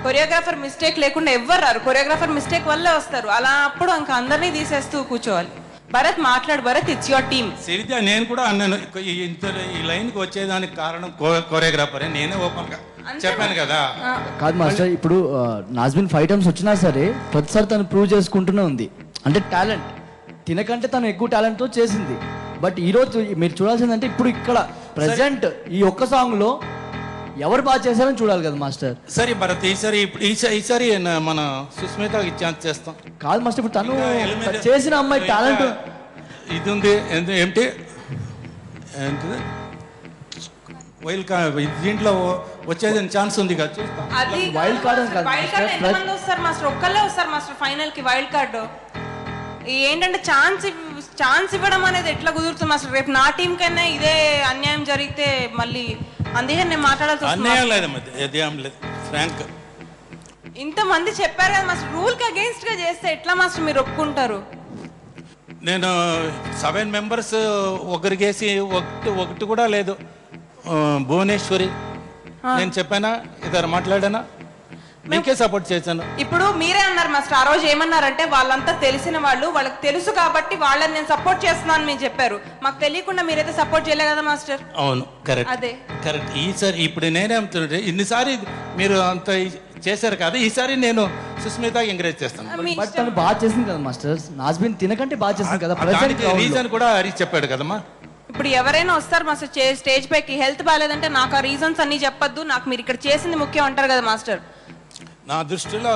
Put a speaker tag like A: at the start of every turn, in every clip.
A: Choreographer mistake లేకుండా ఎవ్వరు రారు, కొరియోగ్రాఫర్ మిస్టేక్ వల్లే వస్తారు. అలా అప్పుడు ఇంకా అందరినీ తీసేస్తూ కూర్చోవాలి. భరత్ మాట్లాడు, భరత్ ఇట్స్ యువర్ టీమ్.
B: సిరిత నేను కూడా అన్నాను, ఈ లైన్కి వచ్చేదానికి కారణం కొరియోగ్రాఫరే, నేనే ఓపెన్ గా చెప్పాను కదా.
C: కాదు మాస్టర్, ఇప్పుడు నాజ్మిన్ 5 times వచ్చినా సరే ప్రతిసారి తను ప్రూవ్ చేసుకుంటూనే ఉంది. అంటే టాలెంట్ తినకంటే తను ఎక్కువ టాలెంట్తో చేసింది. బట్ ఈరోజు మీరు చూడాల్సిందంటే ఇప్పుడు ఇక్కడ ప్రెసెంట్ ఈ ఒక్క సాంగ్లో ఎవరు బాగా చేశారని చూడాలి కదా మాస్టర్.
B: సరే భరత్, ఈసారి మన సుస్మితకి ఛాన్స్ చేస్తాం.
C: కాదు మాస్టర్, ఇప్పుడు తను చేసిన అమ్మాయి టాలెంట్
B: ఇది ఉంది. ఏంటి వైల్డ్ కార్డ్ దీంట్లో వచ్చేది ఛాన్స్ ఉంది కదా, చూస్తాం.
C: వైల్డ్ కార్డ్
A: వస్తారు మాస్టర్, ఒక్కళ్ళే వస్తారు మాస్టర్ ఫైనల్ కి వైల్డ్ కార్డు. ఏంటంటే ఛాన్స్ ఇవ్వడం అనేది ఎట్లా కుదురుతుంది మాస్టర్? రేపు నా టీం కన్నా ఇదే అన్యాయం జరిగితే మళ్ళీ అందుకే నేను మాట్లాడాల్సి వస్తుంది. ఇంతమంది చెప్పారు కదా మాస్టర్, రూల్ కి అగేన్స్ట్ గా చేస్తే ఎట్లా మాస్టర్ మీరు ఒప్పుకుంటారు?
B: నేను 7 members ఒకరికేసి ఒకటి కూడా లేదు. భువనేశ్వరి నేను చెప్పానా, ఇద్దరు మాట్లాడానా, మీకే సపోర్ట్ చేశాను.
A: ఇప్పుడు మీరే అన్నారు మాస్టర్, ఆ రోజు ఏమన్నారంటే వాళ్ళంతా తెలిసిన వాళ్ళు, వాళ్ళకి తెలుసు కాబట్టి వాళ్ళని నేను సపోర్ట్ చేస్తున్నాను మీరు చెప్పారు. మాకు తెలియకుండా మీరైతే సపోర్ట్ చేయలే కదా మాస్టర్.
B: అవును, కరెక్ట్,
A: అదే
B: కరెక్ట్. ఈసారి ఇప్పుడు నేనేమంటుంటే ఇన్నిసారి మీరు అంత చేశారు కదా, ఈసారి నేను సుస్మిత ఎంకరేజ్ చేస్తాను.
C: బట్ తను బాగా చేసింది కదా మాస్టర్, నాజ్మిన్ తినకంటే బాగా చేసింది కదా.
B: రీజన్ కూడా హరీష్ చెప్పాడు కదమ్మా.
A: ఇప్పుడు ఎవరైనా వస్తారు మాస్టర్ స్టేజ్ పైకి, హెల్త్ బాగాలేదంటే నాకు ఆ రీజన్స్ అన్ని చెప్పొద్దు, నాకు మీరు ఇక్కడ చేసింది ముఖ్యం అంటారు కదా మాస్టర్.
B: నా దృష్టిలో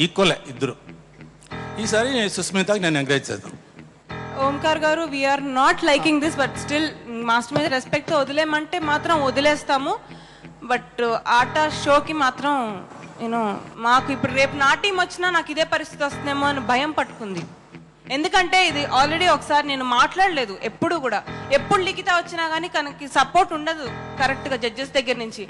B: ఈక్వలే ఇద్దరు. ఈసారి సుస్మితకి నేను ఎంకరేజ్ చేస్తాను.
A: Omkar garu, we're not liking this, but still master మీద రెస్పెక్ట్ వదిలేమంటే మాత్రం వదిలేస్తాము. బట్ ఆట షోకి మాత్రం మాకు ఇప్పుడు రేపు నా టీం వచ్చినా నాకు ఇదే పరిస్థితి వస్తుందేమో అని భయం పట్టుకుంది. ఎందుకంటే ఇది ఆల్రెడీ ఒకసారి నేను మాట్లాడలేదు, ఎప్పుడు కూడా ఎప్పుడు లిఖిత వచ్చినా కానీ తనకి సపోర్ట్ ఉండదు కరెక్ట్గా జడ్జెస్ దగ్గర నుంచి.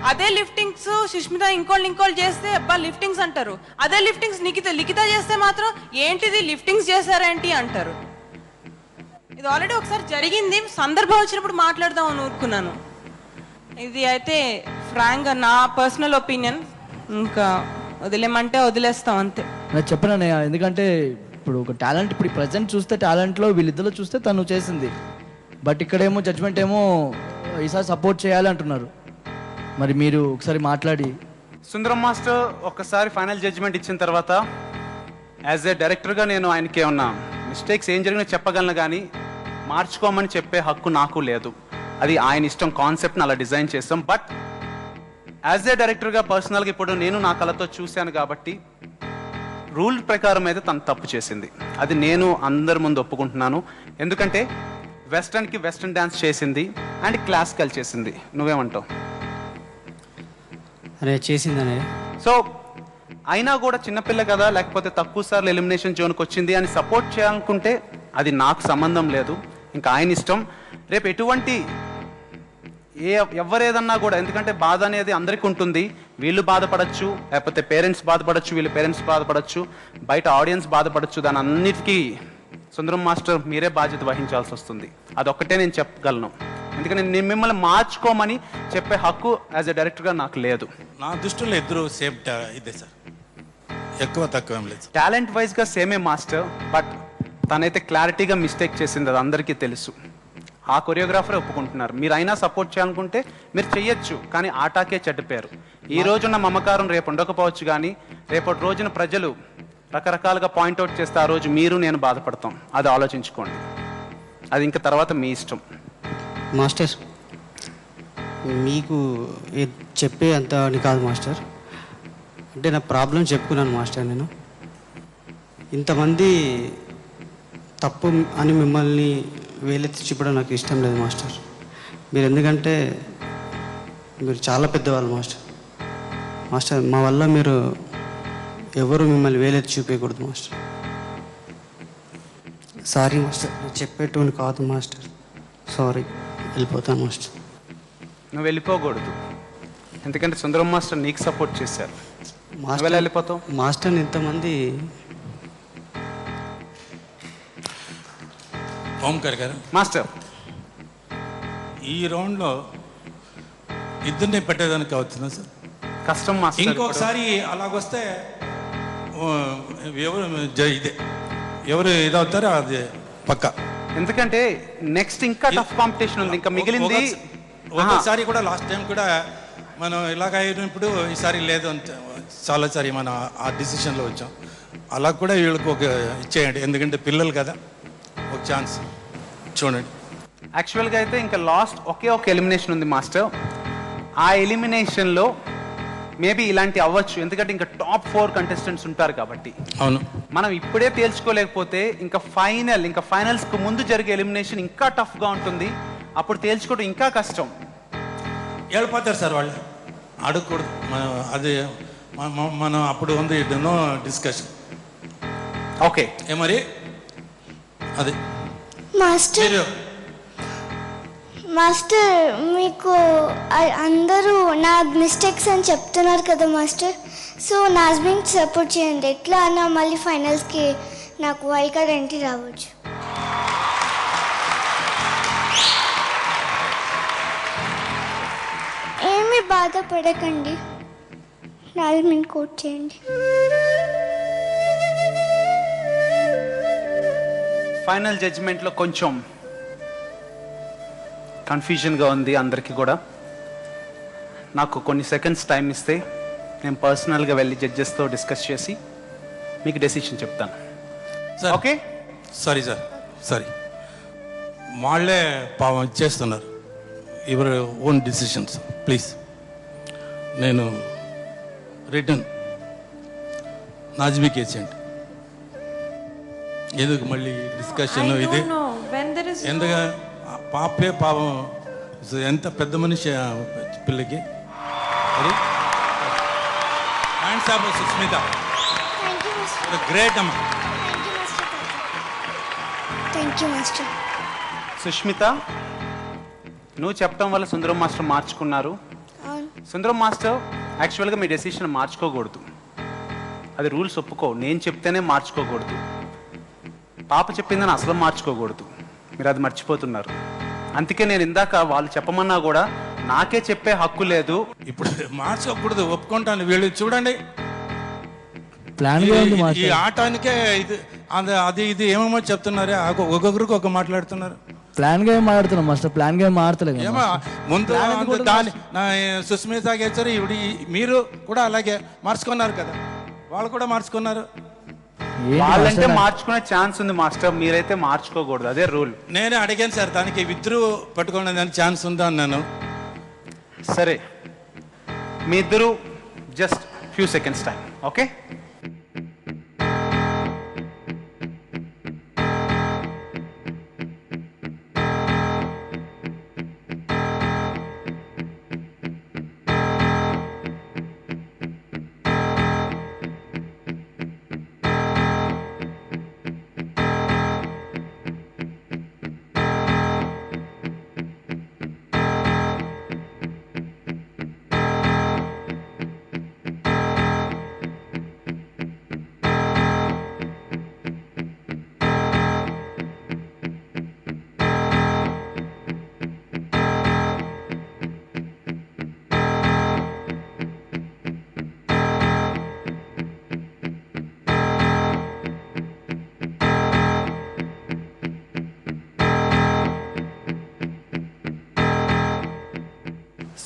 A: అదే లిఫ్టింగ్స్ సుష్మిత ఇంకోళ్ళు చేస్తే అబ్బా లిఫ్టింగ్స్ అంటారు. అదే లిఫ్టింగ్స్ లిఖిత చేస్తే మాత్రం ఏంటిది లిఫ్టింగ్స్ చేశారేంటి అంటారు. ఇది ఆల్రెడీ ఒకసారి జరిగింది, సందర్భం వచ్చినప్పుడు మాట్లాడదాం అని ఊరుకున్నాను. ఇది అయితే ఫ్రాంక్గా నా పర్సనల్ ఒపీనియన్, ఇంకా వదిలేమంటే వదిలేస్తాం అంతే.
C: నేను చెప్పను, ఎందుకంటే ఇప్పుడు ఒక టాలెంట్, ఇప్పుడు ప్రజెంట్ చూస్తే టాలెంట్లో వీళ్ళిద్దరు చూస్తే తను చేసింది. బట్ ఇక్కడేమో జడ్జ్మెంట్ ఏమో ఈసారి సపోర్ట్ చేయాలి అంటున్నారు. మరి మీరు ఒకసారి మాట్లాడి.
D: సుందరం మాస్టర్ ఒక్కసారి ఫైనల్ జడ్జిమెంట్ ఇచ్చిన తర్వాత యాజ్ ఏ డైరెక్టర్గా నేను ఆయనకి ఏమన్నా మిస్టేక్స్ ఏం జరిగినా చెప్పగలను, కానీ మార్చుకోమని చెప్పే హక్కు నాకు లేదు. అది ఆయన ఇష్టం, కాన్సెప్ట్ని అలా డిజైన్ చేస్తాం. బట్ యాజ్ ఏ డైరెక్టర్గా పర్సనల్గా ఇప్పుడు నేను నా కళతో చూశాను కాబట్టి రూల్ ప్రకారం అయితే తను తప్పు చేసింది. అది నేను అందరి ముందు ఒప్పుకుంటున్నాను. ఎందుకంటే వెస్టర్న్కి వెస్టర్న్ డ్యాన్స్ చేసింది అండ్ క్లాసికల్ చేసింది. నువ్వేమంటావు?
E: అరే చేసిందనే.
D: సో అయినా కూడా చిన్నపిల్ల కదా, లేకపోతే తక్కువ సార్లు ఎలిమినేషన్ జోన్కి వచ్చింది అని సపోర్ట్ చేయాలనుకుంటే అది నాకు సంబంధం లేదు, ఇంకా ఆయన ఇష్టం. రేపు ఎటువంటి ఎవరేదన్నా కూడా, ఎందుకంటే బాధ అనేది అందరికీ ఉంటుంది. వీళ్ళు బాధపడచ్చు, లేకపోతే పేరెంట్స్ బాధపడచ్చు, వీళ్ళు పేరెంట్స్ బాధపడచ్చు, బయట ఆడియన్స్ బాధపడచ్చు. దాని అన్నిటికీ సుందరం మాస్టర్ మీరే బాధ్యత వహించాల్సి వస్తుంది. అదొక్కటే నేను చెప్పగలను. ఎందుకంటే నేను మిమ్మల్ని మార్చుకోమని చెప్పే హక్కు యాజ్ ఎ డైరెక్టర్గా నాకు లేదు.
B: నా దృష్టిలో ఇద్దరు సేమ్ ఇదే సార్, ఎక్కువ తక్కువ ఏం లేదు.
D: టాలెంట్ వైజ్గా సేమే మాస్టర్, బట్ తనైతే క్లారిటీగా మిస్టేక్ చేసింది, అది అందరికీ తెలుసు. ఆ కొరియోగ్రాఫరే ఒప్పుకుంటున్నారు. మీరు అయినా సపోర్ట్ చేయాలనుకుంటే మీరు చెయ్యొచ్చు, కానీ ఆటాకే చెడ్డ పేరు. ఈ రోజున్న మమకారం రేపు ఉండకపోవచ్చు, కానీ రేపటి రోజున ప్రజలు రకరకాలుగా పాయింట్అవుట్ చేస్తే ఆ రోజు మీరు నేను బాధపడతాం. అది ఆలోచించుకోండి. అది ఇంకా తర్వాత మీ ఇష్టం.
E: మాస్టర్ మీకు చెప్పే అంత అని కాదు మాస్టర్, అంటే నా ప్రాబ్లం చెప్పుకున్నాను మాస్టర్. నేను ఇంతమంది తప్పు అని మిమ్మల్ని వేలెత్తి చూపడం నాకు ఇష్టం లేదు మాస్టర్. మీరు ఎందుకంటే మీరు చాలా పెద్దవాళ్ళు మాస్టర్. మాస్టర్ మా వల్ల మీరు ఎవరు మిమ్మల్ని వేలెత్తి చూపించకూడదు మాస్టర్. సారీ మాస్టర్, చెప్పేటువంటి కాదు మాస్టర్, సారీ. వెళ్ళిపోతాను మాస్టర్.
D: నువ్వు వెళ్ళిపోకూడదు, ఎందుకంటే సుందరం మాస్టర్ నీకు సపోర్ట్ చేశారు. మాస్టర్ వెళ్ళిపోతావు
E: మాస్టర్. ఇంతమంది
B: ఓంకార్ గారు
D: మాస్టర్
B: ఈ రౌండ్లో ఇద్దరిని పెట్టేదానికి అవుతుందా సార్?
D: కష్టం మాస్టర్.
B: ఇంకొకసారి అలాగొస్తే ఎవరు ఇదే ఎవరు ఇదవుతారో అది పక్క.
D: ఎందుకంటే నెక్స్ట్ ఇంకా టఫ్ కాంపిటీషన్ ఉంది, ఇంకా మిగిలింది.
B: ఒకసారి కూడా లాస్ట్ టైం కూడా మనం ఇలాగ అయినప్పుడు ఈసారి లేదు అంటే చాలాసారి మనం ఆ డిసిషన్లో వచ్చాం. అలా కూడా వీళ్ళకి ఒక ఇచ్చేయండి, ఎందుకంటే పిల్లలు కదా, ఒక ఛాన్స్ చూడండి.
D: యాక్చువల్గా అయితే ఇంకా లాస్ట్ ఒకే ఒక ఎలిమినేషన్ ఉంది మాస్టర్. ఆ ఎలిమినేషన్లో మేబీ ఇలాంటి అవ్వచ్చు, ఎందుకంటే ఇంకా టాప్ 4 కంటెస్టెంట్స్ ఉంటారు కాబట్టి.
B: అవును,
D: మనం ఇప్పుడే తేల్చుకోలేకపోతే ఇంకా ఫైనల్స్కు ముందు జరిగే ఎలిమినేషన్ ఇంకా టఫ్గా ఉంటుంది. అప్పుడు తేల్చుకోవడం ఇంకా కష్టం.
B: వెళ్ళిపోతారు సార్ వాళ్ళు, అడగకూడదు మనం. అది మనం అప్పుడు ఉంది నో డిస్కషన్.
D: ఓకే
B: మరి అది
F: మాస్టర్ మీకు అందరూ నా మిస్టేక్స్ అని చెప్తున్నారు కదా మాస్టర్. సో నాజ్మిన్ సపోర్ట్ చేయండి, ఎట్లా అన్నా మళ్ళీ ఫైనల్స్కి నాకు వైల్డ్ కార్డ్ ఎంట్రీ రావచ్చు. ఏమీ బాధపడకండి, నాజ్మిన్ కోట్ చేయండి.
D: ఫైనల్ జడ్జిమెంట్లో కొంచెం కన్ఫ్యూజన్గా ఉంది అందరికీ కూడా. నాకు కొన్ని సెకండ్స్ టైం ఇస్తే నేను పర్సనల్గా వెళ్ళి జడ్జెస్తో డిస్కస్ చేసి మీకు డెసిషన్ చెప్తాను.
B: Sir
D: okay?
B: Sorry sir, sorry. వాళ్ళే పాపం ఇచ్చేస్తున్నారు ఎవరి ఓన్ డిసిషన్స్. ప్లీజ్ నేను రిటర్న్ నాజ్మీకి ఇచ్చేయండి. ఎందుకు మళ్ళీ డిస్కషన్ ఇది? ఎందుకు పాపే పాపం ఎంత పెద్ద మనిషి పిల్లకి. హ్యాండ్స్ ఆఫ్ సుస్మిత, గ్రేట్ అమ్మ.
F: Thank you master.
D: సుష్మిత, నువ్వు చెప్పడం వల్ల సుందరం మాస్టర్ మార్చుకున్నారు. సుందరం మాస్టర్ యాక్చువల్గా మీ డెసిషన్ మార్చుకోకూడదు, అది రూల్స్ ఒప్పుకో. నేను చెప్తేనే మార్చుకోకూడదు, పాప చెప్పిందని అసలు మార్చుకోకూడదు. మీరు అది మర్చిపోతున్నారు. అందుకే నేను ఇందాక వాళ్ళు చెప్పమన్నా కూడా నాకే చెప్పే హక్కు లేదు.
B: ఇప్పుడు మార్చుకోకూడదు, ఒప్పుకుంటాను. వీళ్ళు చూడండి,
C: ప్లాన్
B: ఈ ఆటానికే ఇది అది ఇది ఏమేమో చెప్తున్నారు, ఒక్కొక్కరికి ఒక మాట్లాడుతున్నారు.
C: ప్లాన్ గా ఏం మాట్లాడుతున్నాం మాస్టర్, ప్లాన్ గా ఏం మాట్లాడలేదు.
B: ఏమో ముందు దాని సుస్మిత గేచరు ఇవి మీరు కూడా అలాగే మార్చుకున్నారు కదా, వాళ్ళు కూడా మార్చుకున్నారు.
D: వాళ్ళంటే మార్చుకునే ఛాన్స్ ఉంది మాస్టర్, మీరైతే మార్చుకోకూడదు, అదే రూల్.
B: నేనే అడిగాను సార్, దానికి ఇద్దరు పట్టుకునే ఛాన్స్ ఉందా అన్నాను.
D: సరే, మీ ఇద్దరు just few seconds time. Okay,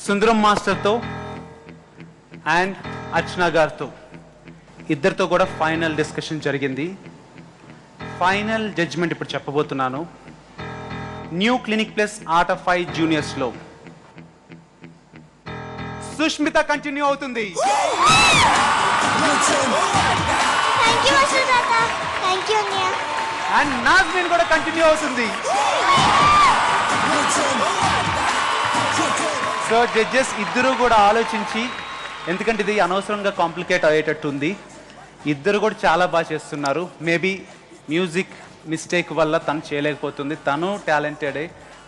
D: Sundaram మాస్టర్తో అండ్ అర్చన గారితో ఇద్దరితో కూడా ఫైనల్ డిస్కషన్ జరిగింది. ఫైనల్ జడ్జ్మెంట్ ఇప్పుడు చెప్పబోతున్నాను. New clinic plus art of five జూనియర్స్లో సుష్మిత కంటిన్యూ అవుతుంది. అండ్ నాజ్మిన్ కూడా కంటిన్యూ అవుతుంది. సో జడ్జెస్ ఇద్దరు కూడా ఆలోచించి, ఎందుకంటే ఇది అనవసరంగా కాంప్లికేట్ అయ్యేటట్టు ఉంది, ఇద్దరు కూడా చాలా బాగా చేస్తున్నారు. మేబీ మ్యూజిక్ మిస్టేక్ వల్ల తను చేయలేకపోతుంది, తను టాలెంటెడే,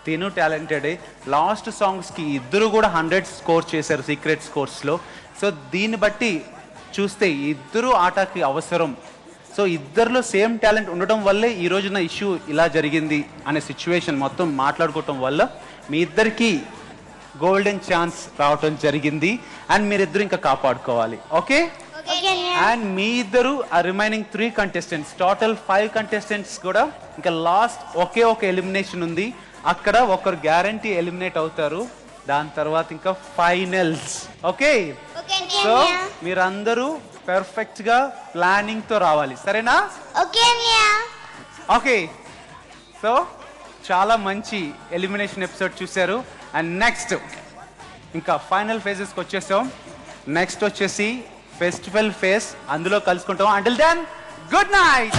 D: తిను టాలెంటెడే. లాస్ట్ సాంగ్స్కి ఇద్దరు కూడా 100 స్కోర్ చేశారు సీక్రెట్ స్కోర్స్లో. సో దీన్ని బట్టి చూస్తే ఇద్దరు ఆటకి అవసరం. సో ఇద్దరిలో సేమ్ టాలెంట్ ఉండడం వల్లే ఈ రోజున ఇష్యూ ఇలా జరిగింది అనే సిచ్యువేషన్ మొత్తం మాట్లాడుకోవటం వల్ల మీ ఇద్దరికి గోల్డెన్ ఛాన్స్ రావటం జరిగింది అండ్ మీరిద్దరు ఇంకా కాపాడుకోవాలి. ఓకే, అండ్ మీ ఇద్దరు ఆ రిమైనింగ్ 3 కంటెస్టెంట్స్, టోటల్ 5 కంటెస్టెంట్స్ కూడా ఇంకా లాస్ట్ ఒకే ఒక ఎలిమినేషన్ ఉంది. అక్కడ ఒకరు గ్యారంటీ ఎలిమినేట్ అవుతారు. దాని తర్వాత ఇంకా ఫైనల్స్. ఓకే, సో మీరందరూ పర్ఫెక్ట్ గా ప్లానింగ్ తో రావాలి. సరేనా? ఓకే, సో చాలా మంచి ఎలిమినేషన్ ఎపిసోడ్ చూశారు. అండ్ నెక్స్ట్ ఇంకా ఫైనల్ ఫేజెస్కి వచ్చేసాం. నెక్స్ట్ వచ్చేసి ఫెస్టివల్ ఫేజ్, అందులో కలుసుకుంటాం. Until then good night.